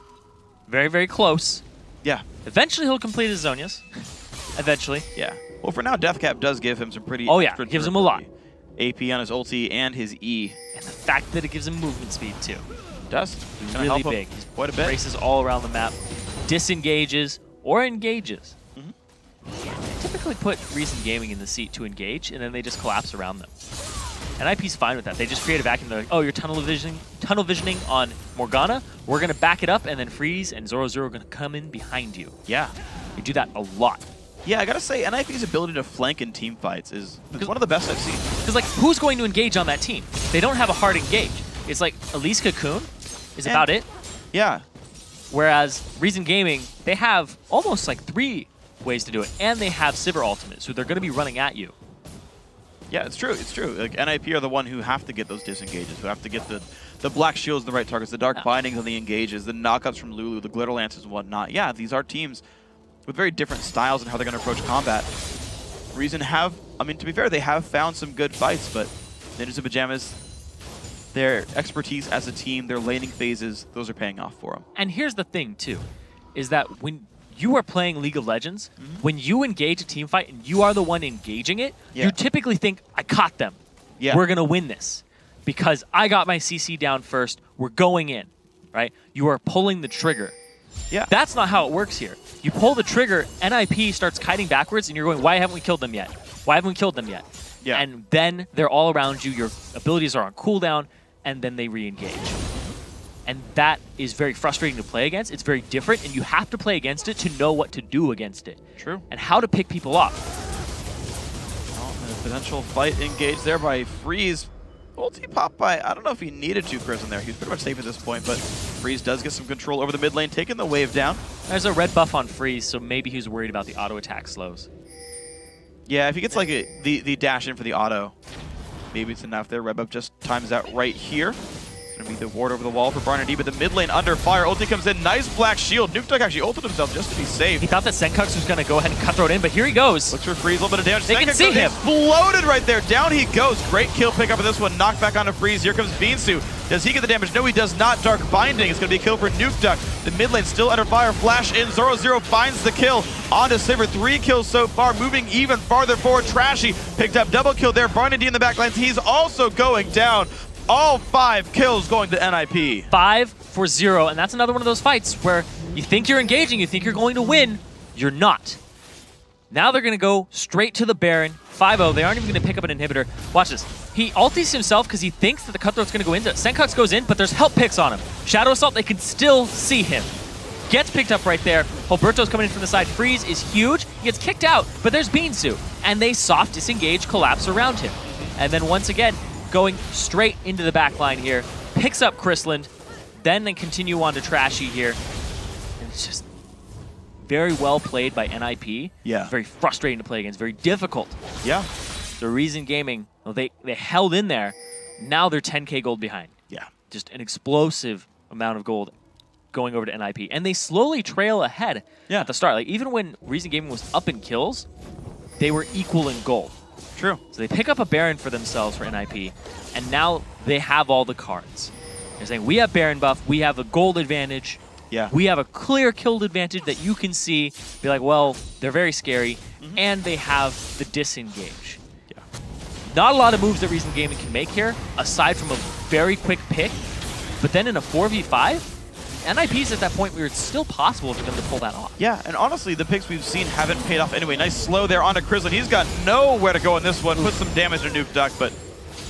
Very, very close. Yeah. Eventually he'll complete his Zonias. Eventually. Yeah. Well, for now, Deathcap does give him some pretty... Oh, yeah. Gives him a lot. AP on his ulti and his E. And the fact that it gives him movement speed, too. It does. It's really big. He's quite a bit. Races all around the map. Disengages or engages. They typically put Reason Gaming in the seat to engage, and then they just collapse around them. NIP's fine with that. They just create a vacuum. They're like, oh, you're tunnel visioning on Morgana. We're going to back it up, and then Freeze and Zoro are going to come in behind you. Yeah. They do that a lot. Yeah, I got to say, NIP's ability to flank in team fights is one of the best I've seen. Because, like, who's going to engage on that team? They don't have a hard engage. It's like Elise Cocoon is about it. Yeah. Whereas Reason Gaming, they have almost like 3 ways to do it. And they have Sivir ultimate, so they're going to be running at you. Yeah, it's true. It's true. Like NIP are the one who have to get those disengages, who have to get the black shields, the right targets, the dark bindings on the engages, the knockouts from Lulu, the glitter lances and whatnot. Yeah, these are teams with very different styles and how they're going to approach combat. Reason have, I mean, to be fair, they have found some good fights, but Ninjas and Pyjamas, their expertise as a team, their laning phases, those are paying off for them. And here's the thing, too, is that when you are playing League of Legends, when you engage a team fight and you are the one engaging it, you typically think, I caught them. We're going to win this because I got my CC down first. We're going in, right? You are pulling the trigger. Yeah. That's not how it works here. You pull the trigger, NIP starts kiting backwards, and you're going, why haven't we killed them yet? Why haven't we killed them yet? Yeah. And then they're all around you, your abilities are on cooldown, and then they re-engage. And that is very frustrating to play against. It's very different, and you have to play against it to know what to do against it. True. And how to pick people off. Oh, and a potential fight engaged there by Freeze. Ulti pop by, I don't know if he needed to Chris in there. He was pretty much safe at this point, but Freeze does get some control over the mid lane, taking the wave down. There's a red buff on Freeze, so maybe he was worried about the auto attack slows. Yeah, if he gets like the dash in for the auto, maybe it's enough there. Red buff just times out right here. It's going to be the ward over the wall for Barnard, but the mid lane under fire. Ulti comes in, nice black shield. Nukeduck actually ulted himself just to be safe. He thought that Senkux was going to go ahead and cutthroat in, but here he goes. Looks for Freeze, a little bit of damage. They can see him. Exploded right there. Down he goes. Great kill pick up of this one. Knocked back onto Freeze. Here comes Beansu. Does he get the damage? No, he does not. Dark Binding. It's going to be a kill for Nukeduck. The mid lane still under fire. Flash in. Zoro finds the kill. On to Sivir. 3 kills so far. Moving even farther forward. Trashy picked up double kill there. Barnard in the back lines. He's also going down. All 5 kills going to NIP. 5 for 0, and that's another one of those fights where you think you're engaging, you think you're going to win, you're not. Now they're going to go straight to the Baron. 5-0. They aren't even going to pick up an inhibitor. Watch this. He ultis himself because he thinks that the Cutthroat's going to go in. Senkux goes in, but there's help picks on him. Shadow Assault, they can still see him. Gets picked up right there. Alberto's coming in from the side. Freeze is huge. He gets kicked out, but there's Beansu. And they soft disengage, collapse around him. And then once again, going straight into the back line here. Picks up Chrisland. Then they continue on to Trashy here. And it's just very well played by NIP. Yeah. Very frustrating to play against. Very difficult. Yeah. The Reason Gaming, well, they held in there. Now they're 10k gold behind. Yeah. Just an explosive amount of gold going over to NIP. And they slowly trail ahead at the start. Like, even when Reason Gaming was up in kills, they were equal in gold. True. So they pick up a Baron for themselves for NIP, and now they have all the cards. They're saying, we have Baron buff, we have a gold advantage, we have a clear killed advantage that you can see. Be like, well, they're very scary, and they have the disengage. Yeah. Not a lot of moves that Reason Gaming can make here, aside from a very quick pick, but then in a 4v5, NIP's at that point where it's still possible for them to pull that off. Yeah, and honestly, the picks we've seen haven't paid off anyway. Nice slow there onto Chrisland. He's got nowhere to go in this one. Put some damage to Nukeduck, but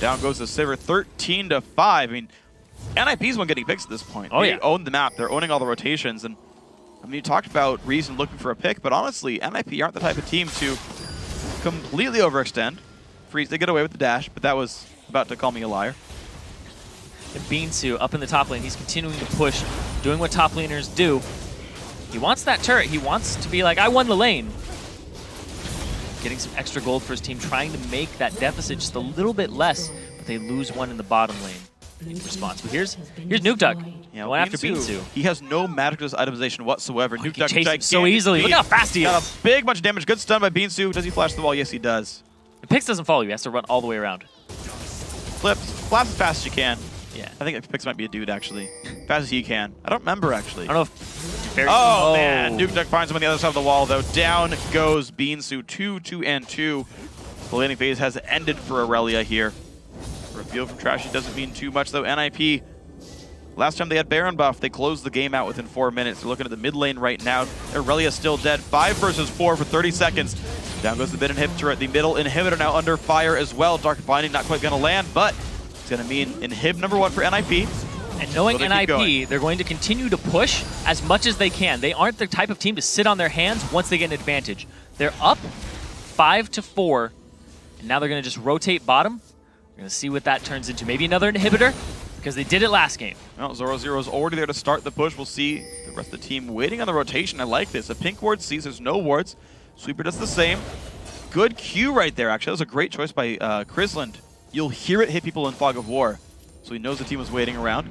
down goes the Sivir, 13-5. I mean, NIP's one getting picks at this point. They own the map. They're owning all the rotations. And I mean, you talked about Reason looking for a pick, but honestly, NIP aren't the type of team to completely overextend. Freeze, they get away with the dash, but that was about to call me a liar. And Beansu up in the top lane, he's continuing to push, doing what top laners do. He wants that turret. He wants to be like, I won the lane. Getting some extra gold for his team, trying to make that deficit just a little bit less, but they lose one in the bottom lane in response. But here's Nukeduck. Yeah, going after Beansu. He has no magicless itemization whatsoever. Nukeduck chases him so easily. Look how fast he is. Got a big bunch of damage. Good stun by Beansu. Does he flash the wall? Yes, he does. The Pix doesn't follow you. He has to run all the way around. Flips. Flaps as fast as you can. Yeah. I think Pix might be a dude, actually. Fast as he can. I don't remember, actually. I don't know if... Oh, man. Nukeduck finds him on the other side of the wall, though. Down goes Beansu. 2-2-2. The laning phase has ended for Aurelia here. Reveal from Trashy doesn't mean too much, though. NIP, last time they had Baron buff, they closed the game out within 4 minutes. They're looking at the mid lane right now. Aurelia's still dead. 5 versus 4 for 30 seconds. Down goes the mid inhibitor. The middle inhibitor now under fire as well. Dark Binding not quite going to land, but it's going to mean inhib number 1 for NIP. And knowing NIP, they're going to continue to push as much as they can. They aren't the type of team to sit on their hands once they get an advantage. They're up 5-4, and now they're going to just rotate bottom. We're going to see what that turns into. Maybe another inhibitor, because they did it last game. Well, Zoro is already there to start the push. We'll see the rest of the team waiting on the rotation. I like this. A pink ward sees there's no wards. Sweeper does the same. Good cue right there, actually. That was a great choice by Chrisland. You'll hear it hit people in Fog of War. So he knows the team was waiting around.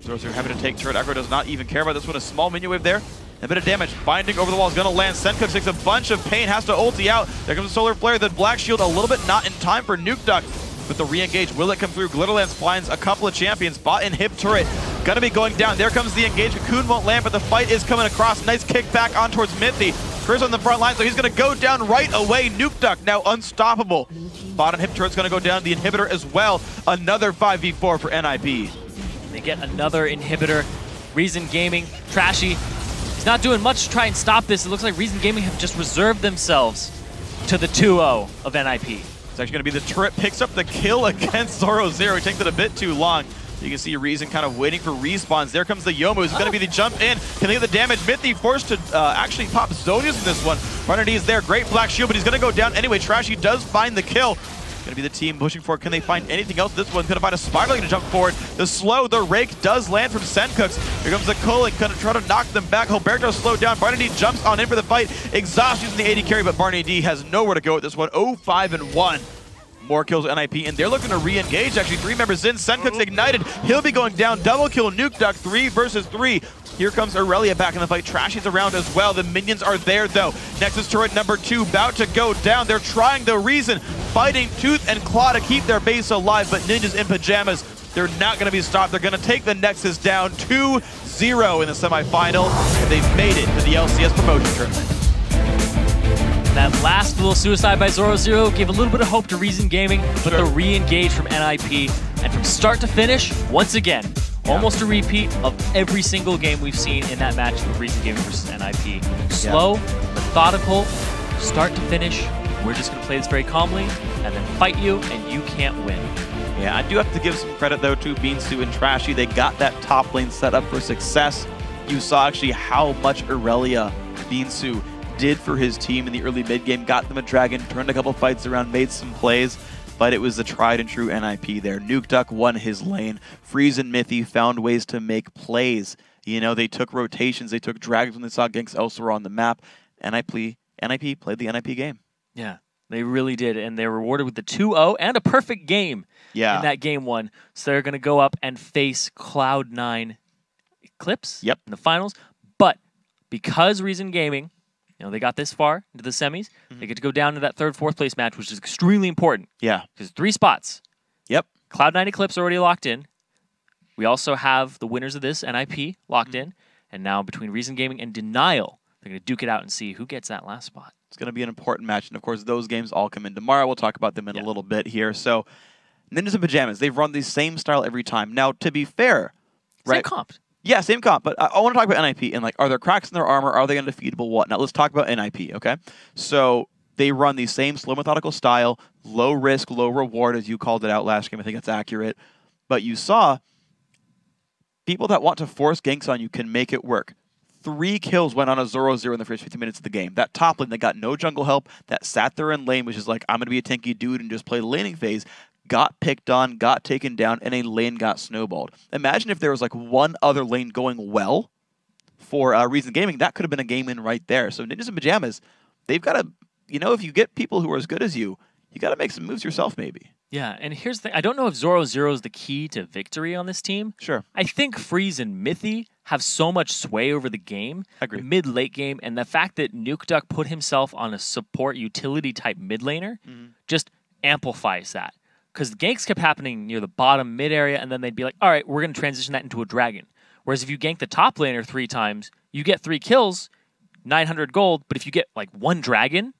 Zoro happy to take turret. Aggro does not even care about this one. A small minion wave there. A bit of damage. Binding over the wall is going to land. Sencook takes a bunch of pain. Has to ulti out. There comes a Solar Flare. The Black Shield a little bit not in time for Nuke Duck. But the re-engage, will it come through? Glitterlance blinds a couple of champions. Bot and Hip turret. Gonna be going down. There comes the engage. Cocoon won't land, but the fight is coming across. Nice kick back on towards Mithy. Chris on the front line, so he's gonna go down right away. Nuke Duck now unstoppable. Bot and Hip turret's gonna go down. The inhibitor as well. Another 5v4 for NIP. They get another inhibitor. Reason Gaming, Trashy. He's not doing much to try and stop this. It looks like Reason Gaming have just reserved themselves to the 2-0 of NIP. It's actually going to be the turret picks up the kill against Zoro. He takes it a bit too long. You can see Reason kind of waiting for respawns. There comes the Yomu. It's going to be the jump in. Can they get the damage? Mithy forced to actually pop Zonius in this one. Runner D is there. Great Black Shield, but he's going to go down anyway. Trashy does find the kill. Going to be the team pushing for it. Can they find anything else? This one's going to find a Spider to jump forward. The slow, the rake does land from Sencooks. Here comes the Kolik, going to try to knock them back. Hilberto slowed down. Barney D jumps on in for the fight. Exhaust using the AD carry, but Barney D has nowhere to go with this one. 0-5-1. More kills NIP, and they're looking to re-engage. Actually, 3 members in. Sencooks ignited. He'll be going down. Double kill Nuke Duck. 3 versus 3. Here comes Aurelia back in the fight. Trashy's around as well. The minions are there, though. Nexus turret number 2 about to go down. They're trying the Reason, fighting tooth and claw to keep their base alive, but Ninjas in Pyjamas, they're not going to be stopped. They're going to take the Nexus down 2-0 in the semifinal, and they've made it to the LCS promotion tournament. That last little suicide by Zoro gave a little bit of hope to Reason Gaming, but the re-engage from NIP, and from start to finish, once again, almost a repeat of every single game we've seen in that match of Reason Gaming versus NIP. Slow, methodical, start to finish. We're just going to play this very calmly, and then fight you, and you can't win. Yeah, I do have to give some credit, though, to Beansu and Trashy. They got that top lane set up for success. You saw actually how much Aurelia Beansu did for his team in the early mid-game, got them a dragon, turned a couple fights around, made some plays, but it was the tried and true NIP there. Nuke Duck won his lane. Freeze and Mithy found ways to make plays. You know, they took rotations, they took dragons when they saw ganks elsewhere on the map. NIP played the NIP game. Yeah, they really did, and they were rewarded with the 2-0 and a perfect game in that game 1. So they're going to go up and face Cloud9 Eclipse in the finals, but because Reason Gaming, they got this far into the semis. They get to go down to that 3rd, 4th place match, which is extremely important. Yeah. Because 3 spots. Yep. Cloud9 Eclipse already locked in. We also have the winners of this, NIP, locked in. And now between Reason Gaming and Denial, they're going to duke it out and see who gets that last spot. It's going to be an important match. And, of course, those games all come in tomorrow. We'll talk about them in a little bit here. So, Ninjas in Pyjamas, they've run the same style every time. Now, to be fair, same comp. Yeah, same comp, but I want to talk about NIP and like, are there cracks in their armor? Are they undefeatable? What? Now let's talk about NIP, okay? So they run the same slow methodical style, low risk, low reward, as you called it out last game. I think that's accurate. But you saw people that want to force ganks on you can make it work. 3 kills went on a 0-0 in the first 15 minutes of the game. That top lane that got no jungle help, that sat there in lane, which is like, I'm going to be a tanky dude and just play the laning phase, got picked on, got taken down, and a lane got snowballed. Imagine if there was like one other lane going well for Reason Gaming. That could have been a game in right there. So Ninjas in Pyjamas, they've got to, if you get people who are as good as you got to make some moves yourself maybe. Yeah, and here's the thing. I don't know if 0-0 is the key to victory on this team. Sure. I think Freeze and Mithy have so much sway over the game, agree. Mid-late game, and the fact that Nuke Duck put himself on a support utility type mid laner just amplifies that. Because the ganks kept happening near the bottom mid area, and then they'd be like, all right, we're going to transition that into a dragon. Whereas if you gank the top laner 3 times, you get 3 kills, 900 gold, but if you get like 1 dragon,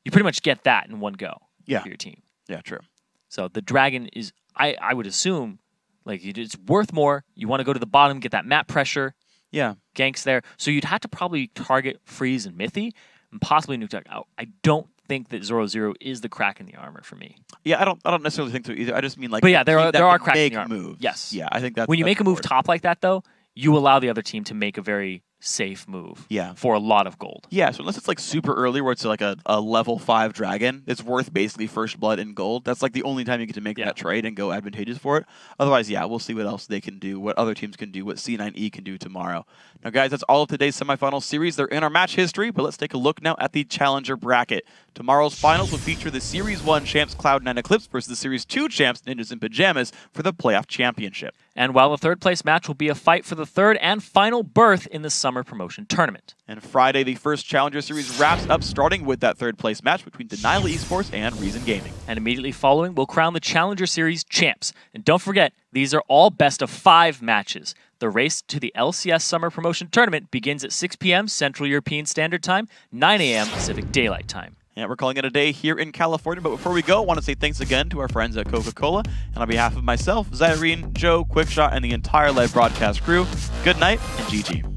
you pretty much get that in one go for your team. Yeah, true. So the dragon is, I would assume, like it's worth more. You want to go to the bottom, get that map pressure. Yeah. Ganks there. So you'd have to probably target Freeze and Mithy, and possibly Nuke Duck out. I don't think that 0-0 is the crack in the armor for me. Yeah, I don't necessarily think so either. I just mean like, but yeah, there are cracks in the armor. Moves. Yes. Yeah, I think that's when you make a move top like that though, you allow the other team to make a very safe move. Yeah. For a lot of gold. Yeah, so unless it's like super early where it's like a level 5 dragon, it's worth basically first blood in gold. That's like the only time you get to make that trade and go advantageous for it. Otherwise, yeah, we'll see what else they can do, what other teams can do, what C9E can do tomorrow. Now, guys, that's all of today's semifinal series. They're in our match history, but let's take a look now at the challenger bracket. Tomorrow's finals will feature the Series 1 champs Cloud9 Eclipse versus the Series 2 champs Ninjas in Pyjamas for the playoff championship. And while the third place match will be a fight for the third and final berth in the summer promotion tournament. And Friday, the first Challenger Series wraps up, starting with that third place match between Denial Esports and Reason Gaming. And immediately following, we'll crown the Challenger Series champs. And don't forget, these are all best of 5 matches. The race to the LCS Summer Promotion Tournament begins at 6 p.m. Central European Standard Time, 9 a.m. Pacific Daylight Time. Yeah, we're calling it a day here in California, but before we go, I want to say thanks again to our friends at Coca-Cola, and on behalf of myself, Zyrene, Joe, Quickshot, and the entire live broadcast crew, good night and GG.